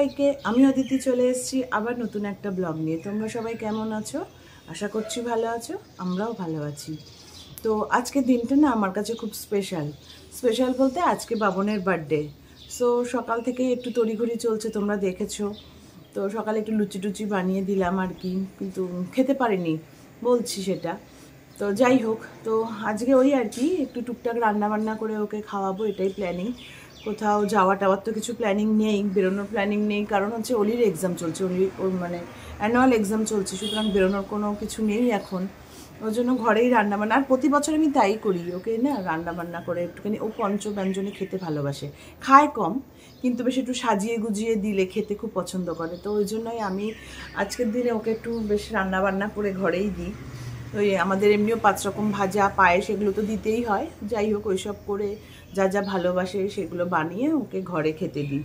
সবাইকে, আমি অদিতি চলে এসেছি আবার নতুন একটা ব্লগ নিয়ে। তোমরা সবাই কেমন আছো? আশা করছি ভালো আছো, আমরাও ভালো আছি। তো আজকের দিনটা না আমার কাছে খুব স্পেশাল। স্পেশাল বলতে আজকে বাবনের বার্থডে। সো সকাল থেকে একটু তড়িঘড়ি চলছে, তোমরা দেখেছো। তো সকালে একটু লুচি টুচি বানিয়ে দিলাম আর কি, কিন্তু খেতে পারিনি, বলছি সেটা। তো যাই হোক, তো আজকে ওই আর কি একটু টুকটাক রান্না বান্না করে ওকে খাওয়াবো, এটাই প্ল্যানিং। কোথাও যাওয়া টাওয়ার তো কিছু প্ল্যানিং নেই, বেরোনোর প্ল্যানিং নেই, কারণ হচ্ছে অলির এক্সাম চলছে, ওর মানে অ্যানুয়াল এক্সাম চলছে, সুতরাং বেরোনোর কোনো কিছু নেই এখন। ওর জন্য ঘরেই রান্নাবান্না, আর প্রতি বছর আমি তাই করি, ওকে না রান্নাবান্না করে একটুখানি, ও পঞ্চব্যঞ্জনে খেতে ভালোবাসে, খায় কম কিন্তু বেশ একটু সাজিয়ে গুজিয়ে দিলে খেতে খুব পছন্দ করে। তো ওই জন্যই আমি আজকের দিনে ওকে একটু বেশ রান্নাবান্না করে ঘরেই দিই। ওই আমাদের এমনিও 5 রকম ভাজা, পায়েস, এগুলো তো দিতেই হয়। যাই হোক, ওইসব করে যা যা ভালোবাসে সেগুলো বানিয়ে ওকে ঘরে খেতে দিই।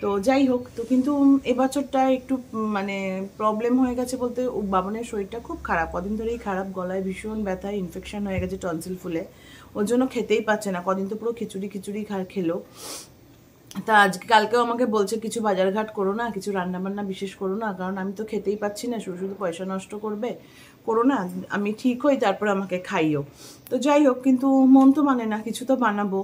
তো যাই হোক, তো কিন্তু এবছরটা একটু মানে প্রবলেম হয়ে গেছে বলতে, বাবনের শরীরটা খুব খারাপ, কদিন ধরেই খারাপ, গলায় ভীষণ ব্যথা, ইনফেকশন হয়ে গেছে টনসিল ফুলে। ওর জন্য খেতেই পাচ্ছে না, কদিন তো পুরো খিচুড়ি খিচুড়ি খেলো। তা আজকে কালকেও আমাকে বলছে কিছু বাজারঘাট করো না, কিছু রান্নাবান্না বিশেষ করো না, কারণ আমি তো খেতেই পাচ্ছি না, শুধু শুধু পয়সা নষ্ট করবে, করো না, আমি ঠিক হই তারপর আমাকে খাইও। তো যাই হোক, কিন্তু মন তো মানে না, কিছু তো বানাবো।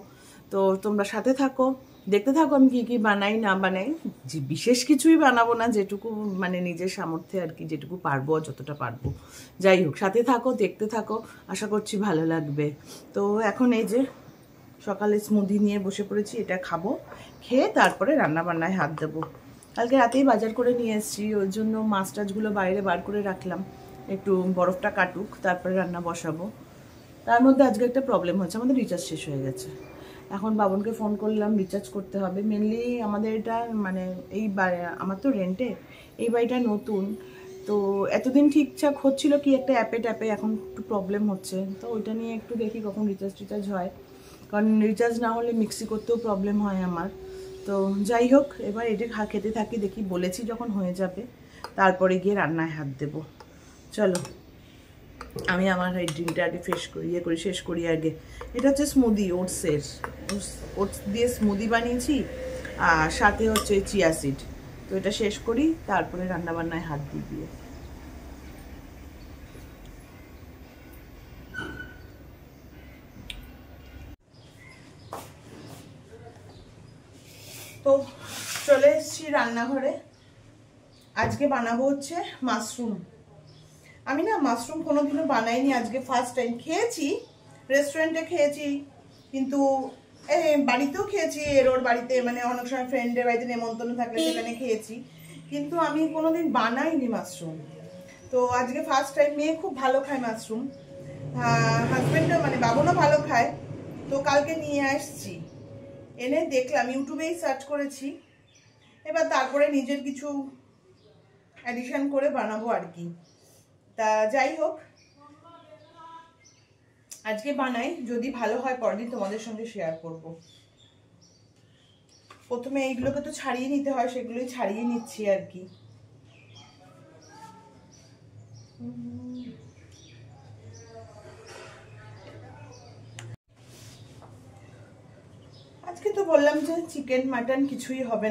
তো তোমরা সাথে থাকো, দেখতে থাকো আমি কী কী বানাই না বানাই। যে বিশেষ কিছুই বানাবো না, যেটুকু মানে নিজের সামর্থ্যে আর কি, যেটুকু পারবো যতটা পারবো। যাই হোক, সাথে থাকো, দেখতে থাকো, আশা করছি ভালো লাগবে। তো এখন এই যে সকালে স্মুদি নিয়ে বসে পড়েছি, এটা খাবো, খেয়ে তারপরে রান্নাবান্নায় হাত দেবো। কালকে রাতেই বাজার করে নিয়ে এসেছি, ওর জন্য মাছ টাছগুলো বাইরে বার করে রাখলাম, একটু বরফটা কাটুক তারপরে রান্না বসাবো। তার মধ্যে আজকে একটা প্রবলেম হচ্ছে, আমাদের রিচার্জ শেষ হয়ে গেছে। এখন বাবনকে ফোন করলাম, রিচার্জ করতে হবে। মেনলি আমাদের এটা মানে এই আমার তো রেন্টে, এই বাড়িটা নতুন, তো এতদিন ঠিকঠাক হচ্ছিল কি একটা অ্যাপে এখন একটু প্রবলেম হচ্ছে। তো ওইটা নিয়ে একটু দেখি কখন রিচার্জ হয়, কারণ রিচার্জ না হলে মিক্সি করতেও প্রবলেম হয় আমার। তো যাই হোক, এবার এটা খেতে থাকি, দেখি বলেছি যখন হয়ে যাবে তারপরে গিয়ে রান্নায় হাত দেবো। চলো আমি আমার এই ড্রিঙ্কটা আগে শেষ করি আগে। এটা হচ্ছে স্মুদি, ওটস দিয়ে স্মুদি বানিয়েছি, আর সাথে হচ্ছে চিয়া সিড। তো এটা শেষ করি, তারপরে রান্নাবান্নায় হাত দিয়ে। তো চলে এসেছি রান্নাঘরে। আজকে বানাবো হচ্ছে মাশরুম। আমি না মাশরুম কোনোদিনও বানাইনি, আজকে ফার্স্ট টাইম। খেয়েছি, রেস্টুরেন্টে খেয়েছি, কিন্তু বাড়িতেও খেয়েছি, ওর বাড়িতে, মানে অনেক সময় ফ্রেন্ডের বাড়িতে নেমন্তন্ন থাকলে সেখানে খেয়েছি, কিন্তু আমি কোনোদিন বানাইনি মাশরুম। তো আজকে ফার্স্ট টাইম। মেয়ে খুব ভালো খায় মাশরুম, হাজব্যান্ডও মানে বাবনও ভালো খায়। তো কালকে নিয়ে আসছি, এনে দেখলাম, ইউটিউবেই সার্চ করেছি, এবার তারপরে নিজের কিছু অ্যাডিশন করে বানাবো আর কি। তা যাই হোক, আজকে বানাই, যদি ভালো হয় পরের দিন তোমাদের সঙ্গে শেয়ার করব। প্রথমে এইগুলোকে তো ছাড়িয়ে নিতে হয়, সেগুলোই ছাড়িয়ে নিচ্ছি আর কি। আজকে তো বললাম যে চিকেন মাটন কিছুই হবে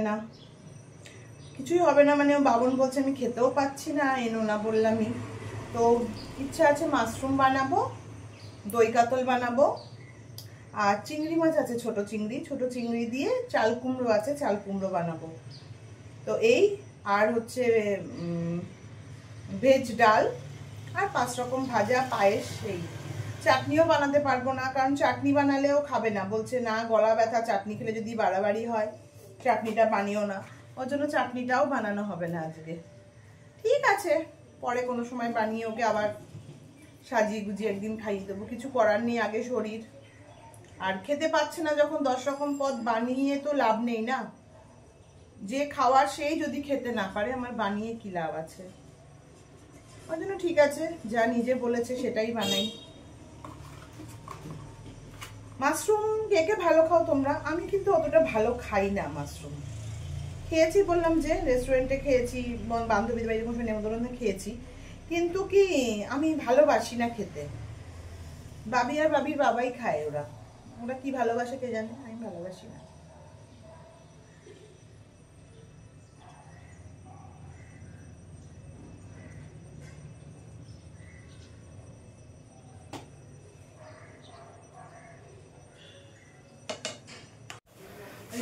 না, মানে বাবন বলছে আমি খেতেও পাচ্ছি না, এনো না, বললামই তো। ইচ্ছা আছে মাশরুম বানাবো, দই কাতল বানাবো, আর চিংড়ি মাছ আছে, ছোট চিংড়ি দিয়ে চাল কুমড়ো আছে, চাল কুমড়ো বানাবো। তো এই, আর হচ্ছে ভেজ ডাল, আর 5 রকম ভাজা, পায়েস। এই চাটনিও বানাতে পারবো না, কারণ চাটনি বানালেও খাবে না, বলছে না গলা ব্যথা, চাটনি খেলে যদি বাড়াবাড়ি হয় চাটনিটা বানিও না। ওর জন্য চাটনিটাও বানানো হবে না আজকে। ঠিক আছে, পরে কোনো সময় বানিয়ে ওকে আবার সাজিয়ে গুজিয়ে একদিন খাইয়ে দেবো, কিছু করার নেই, আগে শরীর। আর খেতে পাচ্ছে না যখন 10 রকম পদ বানিয়ে তো লাভ নেই না, যে খাওয়ার সেই যদি খেতে না পারে আমার বানিয়ে কি লাভ আছে। ওই জন্য ঠিক আছে, যা নিজে বলেছে সেটাই বানাই। মাশরুম কে কে ভালো খাও তোমরা? আমি কিন্তু অতটা ভালো খাই না মাশরুম। খেয়েছি, বললাম যে রেস্টুরেন্টে খেয়েছি, বান্ধবীদের বাড়ি যখন নেমন্তন্ন খেয়েছি, কিন্তু কি আমি ভালোবাসি না খেতে। বাবি আর বাবির বাবাই খায়, ওরা কি ভালোবাসে কে জানে, আমি ভালোবাসি না।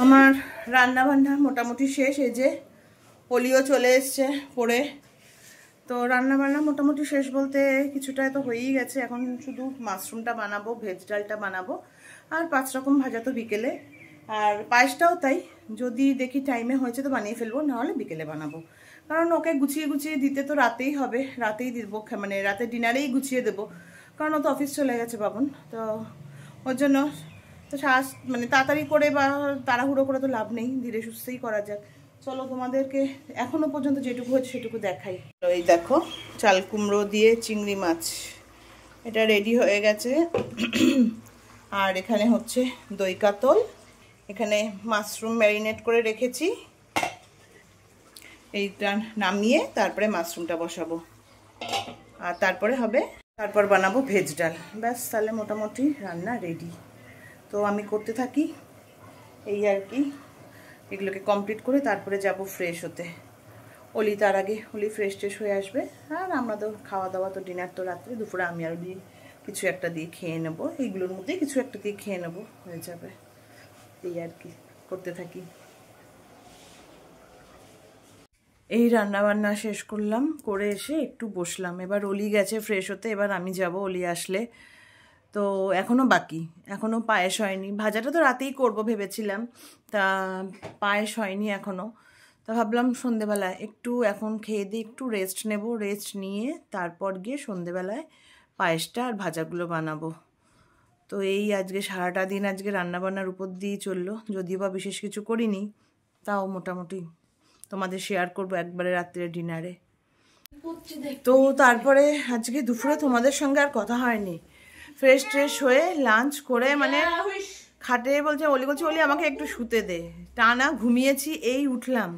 আমার রান্না বান্না মোটামুটি শেষ। এই যে অলিও চলে এসছে পড়ে। তো রান্না বান্না মোটামুটি শেষ বলতে কিছুটা তো হয়েই গেছে। এখন শুধু মাশরুমটা বানাবো, ভেজ ডালটা বানাবো, আর 5 রকম ভাজা তো বিকেলে, আর পায়েসটাও তাই। যদি দেখি টাইমে হয়েছে তো বানিয়ে ফেলবো, নাহলে বিকেলে বানাবো। কারণ ওকে গুছিয়ে গুছিয়ে দিতে তো রাতেই হবে, রাতেই দিব, মানে রাতে ডিনারেই গুছিয়ে দেবো, কারণ ও তো অফিস চলে গেছে বাবন। তো ওর জন্য তো মানে তাড়াতাড়ি করে বা তাড়াহুড়ো করে তো লাভ নেই, ধীরে সুস্থেই করা যাক। চলো তোমাদেরকে এখনো পর্যন্ত যেটুকু হয়েছে সেটুকু দেখাই। এই দেখো চাল কুমড়ো দিয়ে চিংড়ি মাছ, এটা রেডি হয়ে গেছে। আর এখানে হচ্ছে দই কাতল, এখানে মাশরুম ম্যারিনেট করে রেখেছি। এইটা নামিয়ে তারপরে মাশরুমটা বসাবো, আর তারপর বানাবো ভেজ ডাল। ব্যাস, তাহলে মোটামুটি রান্না রেডি। তো আমি করতে থাকি এই আর কি। এগুলোকে কমপ্লিট করে তারপরে যাব ফ্রেশ হতে। অলি তার আগে, অলি ফ্রেশ ট্রেশ হয়ে আসবে। আর আমরা তো খাওয়া দাওয়া তো ডিনার তো রাত্রে, দুপুরে আমি আর দিয়ে কিছু একটা দিয়ে খেয়ে নেবো, এইগুলোর মধ্যেই কিছু একটা দিয়ে খেয়ে নেবো, হয়ে যাবে। এই আর কি করতে থাকি। এই রান্না বান্না শেষ করলাম, করে এসে একটু বসলাম। এবার অলি গেছে ফ্রেশ হতে, এবার আমি যাব অলি আসলে। তো এখনও বাকি, এখনও পায়েস হয়নি। ভাজাটা তো রাতেই করব ভেবেছিলাম, তা পায়েস হয়নি এখনও। তা ভাবলাম সন্ধেবেলায় একটু এখন খেয়ে দিয়ে একটু রেস্ট নেব, রেস্ট নিয়ে তারপর গিয়ে সন্ধেবেলায় পায়েসটা আর ভাজাগুলো বানাবো। তো এই আজকে সারাটা দিন আজকে রান্নাবান্নার উপর দিয়েই চললো, যদিও বা বিশেষ কিছু করিনি, তাও মোটামুটি তোমাদের শেয়ার করবো একবারে রাত্রে ডিনারে। তো তারপরে আজকে দুপুরে তোমাদের সঙ্গে আর কথা হয়নি। ফ্রেশ ট্রেশ হয়ে লাঞ্চ করে মানে খাটে বলছে, অলি বলছে অলি আমাকে একটু শুতে দে। টানা ঘুমিয়েছি, এই উঠলাম।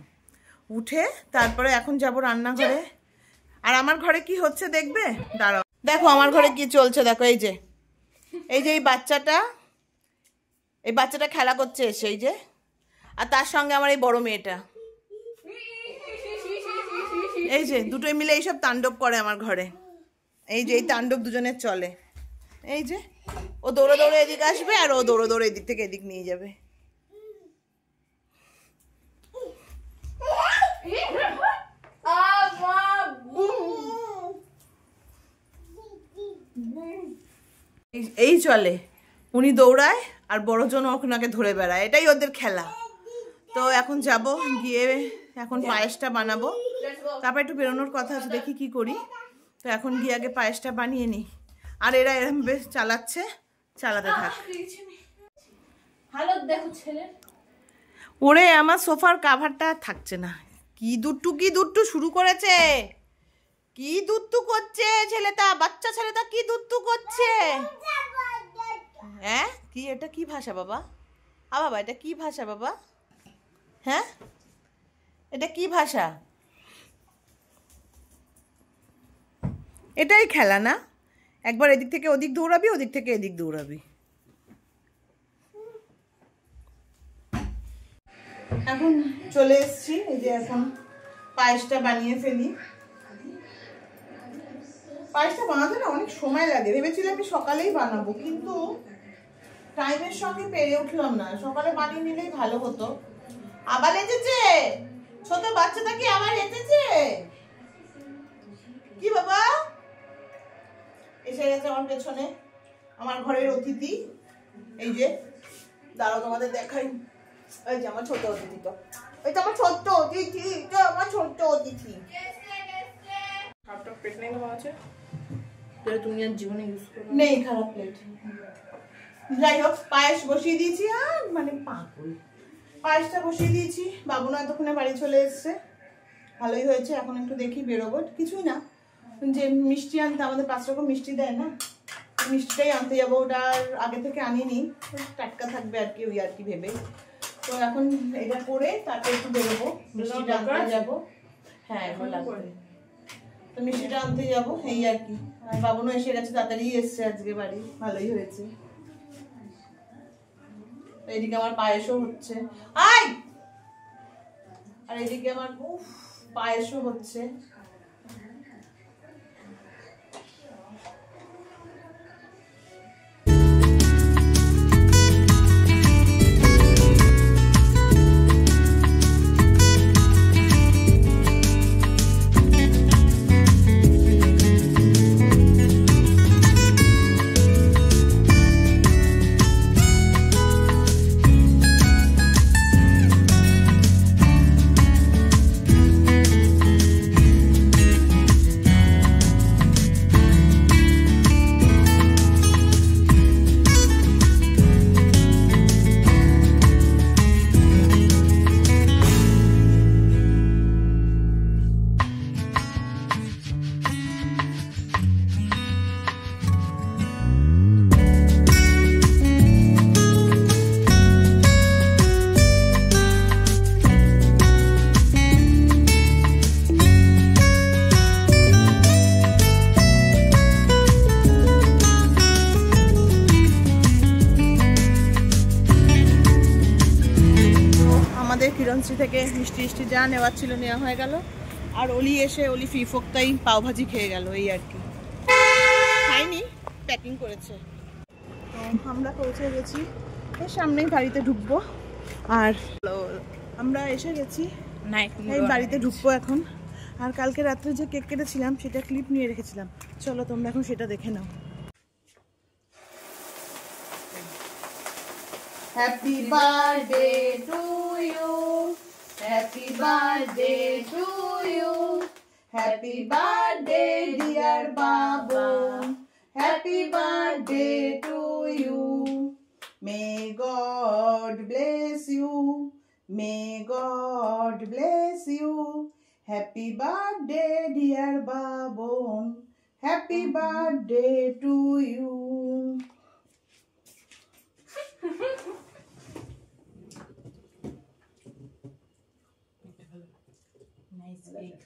উঠে তারপরে এখন যাব রান্নাঘরে। আর আমার ঘরে কি হচ্ছে দেখবে, দাঁড়াও। দেখো আমার ঘরে কি চলছে, দেখো এই যে এই বাচ্চাটা খেলা করছে এসে, এই যে। আর তার সঙ্গে আমার এই বড় মেয়েটা, এই যে দুটোই মিলে এইসব তাণ্ডব করে আমার ঘরে। এই যে এই তাণ্ডব দুজনের চলে। এই যে ও দৌড়ে দৌড়ে এদিক আসবে, আর ও দৌড়ে দৌড়ে এদিক থেকে এদিক নিয়ে যাবে। এই চলে, উনি দৌড়ায় আর বড়জন ওনাকে ধরে বেড়ায়, এটাই ওদের খেলা। তো এখন যাব গিয়ে এখন পায়েসটা বানাবো, তারপর একটু বেরোনোর কথা আছে, দেখি কি করি। তো এখন গিয়ে আগে পায়েসটা বানিয়ে নিই। আর এরা এরকম বেশ চালাচ্ছে, চালাতে থাক। ওরে আমার সোফার কাভারটা থাকছে না। কি দুট্টু শুরু করেছে, কি দুট্টু করছে ছেলেটা, বাচ্চা ছেলেটা কি দুট্টু করছে। হ্যাঁ কি, এটা কি ভাষা বাবা? বাবা এটা কি ভাষা বাবা? হ্যাঁ এটা কি ভাষা? এটাই খেলা না? একবার এদিক থেকে ওদিক দৌড়াবি, ওদিক থেকে এদিক দৌড়াবি। এখন চলে এসছি, এই যে এখন পায়েসটা বানিয়ে ফেলি। পায়েসটা বানাতে না অনেক সময় লাগে। ভেবেছিলাম আমি সকালেই বানাবো, কিন্তু টাইমের সঙ্গে পেরে উঠলাম না। সকালে বানিয়ে নিলেই ভালো হতো। আবার এসেছে ছোট বাচ্চাটা, কি আবার এসেছে? কি বাবা? এসে গেছে আমার পেছনে আমার ঘরের অতিথি। এই যে দাঁড়াও তোমাদের দেখাই। এই যে আমার ছোট অতিথি, তো এই তো আমার ছোট্ট অতিথি, তো আমার ছোট্ট অতিথি। খারাপ প্লেট নেই তোমার আছে? তুমি আর জীবনে ইউজ করো নেই খারাপ প্লেট। যাই হোক পায়েস বসিয়ে দিয়েছি। আর মানে পাগল, পায়েসটা বসিয়ে দিয়েছি। বাবুনা এতক্ষণে বাড়ি চলে এসছে, ভালোই হয়েছে। এখন একটু দেখি বেরোবো, কিছুই না, যে মিষ্টি আনতে, আমাদের 5 রকম মিষ্টি দেয় না, মিষ্টিটাই আনতে যাবো। ওটা আগে থেকে আনিনি, টাটকা থাকবে আর কি, ওই আর কি ভেবে। তো এখন এটা করে তারপরে একটু বেরোবো, মিষ্টিটা আনতে যাবো। হ্যাঁ এখন লাগবে, তো মিষ্টিটা আনতে যাবো এই আর কি। আর বাবুনও এসে গেছে, তাড়াতাড়ি এসছে আজকে বাড়ি, ভালোই হয়েছে। এইদিকে আমার পায়েসও হচ্ছে, আর এইদিকে আমার পায়েসও হচ্ছে। ফ্যান্সি থেকে মিষ্টি মিষ্টি যা নেওয়ার ছিল নেওয়া হয়ে গেল। আর অলি এসে অলি ফিফোক্তাই পাওভাজি খেয়ে গেল, এই আর কি, খাইনি, প্যাকিং করেছে। তো আমরা পৌঁছে গেছি, এর সামনেই বাড়িতে ঢুকবো। আর আমরা এসে গেছি, এই বাড়িতে ঢুকবো এখন। আর কালকে রাত্রে যে কেক কেটেছিলাম সেটা ক্লিপ নিয়ে রেখেছিলাম, চলো তোমরা এখন সেটা দেখে নাও। Happy birthday to you, happy birthday to you, happy birthday dear Babon, happy birthday to you. May God bless you, may God bless you, happy birthday dear Babon, happy birthday to you. Nice cake.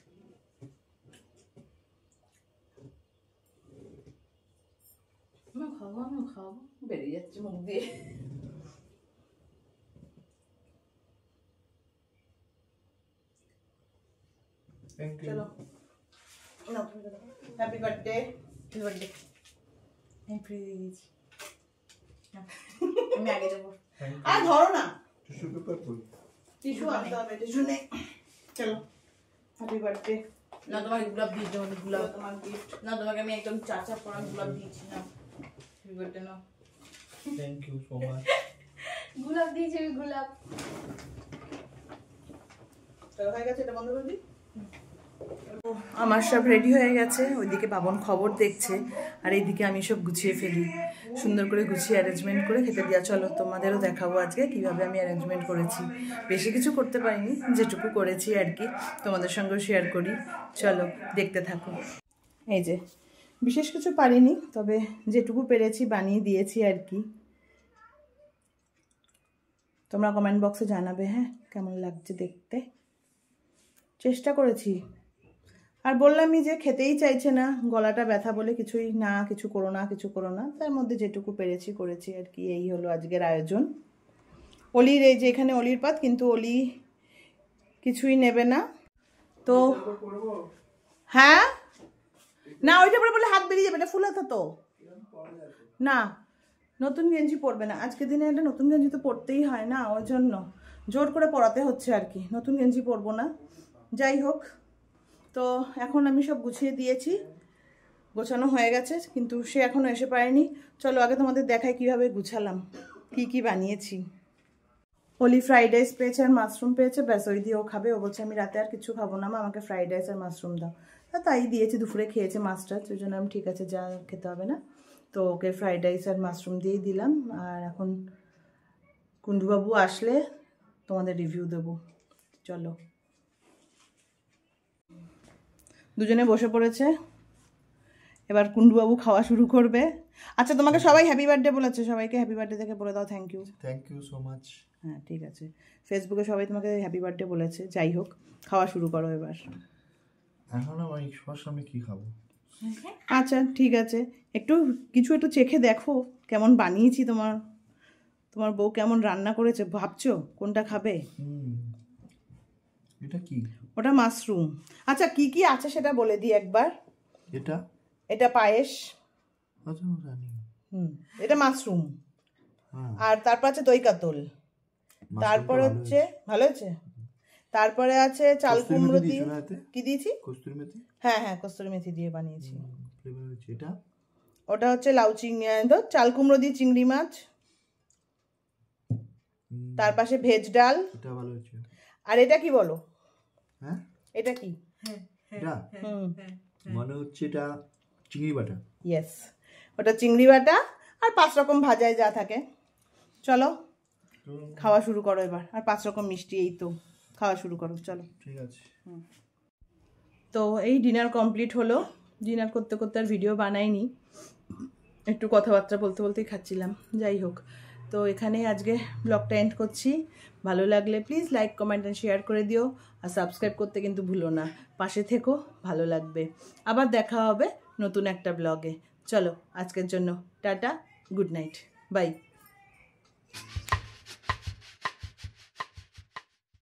আমি খাবো বেরিয়ে যাচ্ছে মুখ দিয়ে। চলো happy birthday, happy birthday. আমি আগে যাবো, আর ধরো না, টিস্যু পেপার কই, টিস্যু আনতে হবে, টিস্যু নেই। চলো হ্যাপি বার্থডে। না তোমাকে গোলাপ দিয়ে দেবো, গোলাপ তোমার গিফট না, তোমাকে আমি একদম চাচা পড়া গোলাপ দিয়েছি না, হ্যাপি বার্থডে না। Thank you so much. গোলাপ দিয়েছি আমি, গোলাপ। চলো হয়ে গেছে, এটা বন্ধ করে দিই। আমার সব রেডি হয়ে গেছে, ওইদিকে বাবন খবর দেখছে আর এইদিকে আমি সব গুছিয়ে ফেলি, সুন্দর করে গুছিয়ে অ্যারেঞ্জমেন্ট করে খেতে দেওয়া। চলো তোমাদেরও দেখাবো আজকে কিভাবে আমি অ্যারেঞ্জমেন্ট করেছি। বেশি কিছু করতে পারিনি, যেটুকু করেছি আর কি তোমাদের সঙ্গেও শেয়ার করি, চলো দেখতে থাকো। এই যে বিশেষ কিছু পারিনি, তবে যেটুকু পেরেছি বানিয়ে দিয়েছি আর কি। তোমরা কমেন্ট বক্সে জানাবে হ্যাঁ কেমন লাগছে দেখতে। চেষ্টা করেছি, আর বললামই যে খেতেই চাইছে না, গলাটা ব্যথা বলে কিছুই না, কিছু করো না, কিছু করো না, তার মধ্যে যেটুকু পেরেছি করেছি আর কি। এই হলো আজকের আয়োজন। অলির এই যে এখানে অলির পাত, কিন্তু অলি কিছুই নেবে না। তো হ্যাঁ না, ওইটা পরে বলে হাত বেরিয়ে যাবে, এটা ফুল হাতা তো না, নতুন গেঞ্জি পরবে না আজকে দিনে, একটা নতুন গেঞ্জি তো পরতেই হয় না, ওই জন্য জোর করে পরাতে হচ্ছে আর কি, নতুন গেঞ্জি পরবো না। যাই হোক, তো এখন আমি সব গুছিয়ে দিয়েছি, গোছানো হয়ে গেছে, কিন্তু সে এখনও এসে পারেনি। চলো আগে তোমাদের দেখাই কিভাবে গুছালাম, কি কি বানিয়েছি। অলি ফ্রাইড রাইস পেয়েছে আর মাশরুম পেয়েছে, ব্যাস ওই দিয়ে ও খাবে। ও বলছে আমি রাতে আর কিছু খাবো না, আমাকে ফ্রাইড রাইস আর মাশরুম দাও। তাই দিয়েছি, দুপুরে খেয়েছে মাছটা, ওই জন্য আমি ঠিক আছে যা খেতে হবে না, তো ওকে ফ্রাইড রাইস আর মাশরুম দিয়েই দিলাম। আর এখন কুন্ডুবাবু আসলে তোমাদের রিভিউ দেবো। চলো, দুজনে বসে পড়েছে, এবার কুন্ডুবাবু খাওয়া শুরু করবে। আচ্ছা তোমাকে সবাই হ্যাপি বার্থডে বলেছে, সবাইকে হ্যাপি বার্থডে থেকে বলে দাও thank you. Thank you so much. হ্যাঁ ঠিক আছে, ফেসবুকে সবাই তোমাকে হ্যাপি বার্থডে বলেছে। যাই হোক, খাওয়া শুরু করো এবার। এখন আমি সবার সামনে কি খাবো? আচ্ছা ঠিক আছে, একটু কিছু একটু চেখে দেখো কেমন বানিয়েছি। তোমার বউ কেমন রান্না করেছে ভাবছো কোনটা খাবে? এটা কি? ওটা মাশরুম। আচ্ছা কি কি আছে সেটা বলে দিই একবার। এটা পায়েস, এটা মাশরুম, আর তারপর আছে দই কাতল, তারপর হচ্ছে ভালো হয়েছে, তারপরে আছে চাল কুমড়ো দিয়ে কি দিয়েছি, কস্তুরি মেথি। হ্যাঁ হ্যাঁ কস্তুরি মেথি দিয়ে বানিয়েছি। ওটা হচ্ছে লাউ চিংড়ি, চাল কুমড়ো দিয়ে চিংড়ি মাছ, তার পাশে ভেজ ডাল। এটা ভালো হয়েছে। আর এটা কি বলো? হ্যাঁ এটা কি? এটা মনে হচ্ছে এটা চিংড়ি বাটা। ইয়েস, ওটা চিংড়ি বাটা আর 5 রকম ভাজায় যা থাকে। চলো খাওয়া শুরু করো এবার, আর 5 রকম মিষ্টি, এই তো খাওয়া শুরু করো চলো। ঠিক আছে। তো এই ডিনার কমপ্লিট হলো, ডিনার করতে করতে আর ভিডিও বানাইনি, একটু কথাবার্তা বলতে বলতেই খাচ্ছিলাম। যাই হোক, তো এখানেই আজকে ব্লগটা এন্ড করছি। ভালো লাগলে please like comment and share করে দিও, আর সাবস্ক্রাইব করতে কিন্তু ভুলো না। পাশে থেকো, ভালো লাগবে। আবার দেখা হবে নতুন একটা ব্লগে। চলো আজকের জন্য টাটা, গুড নাইট, বাই।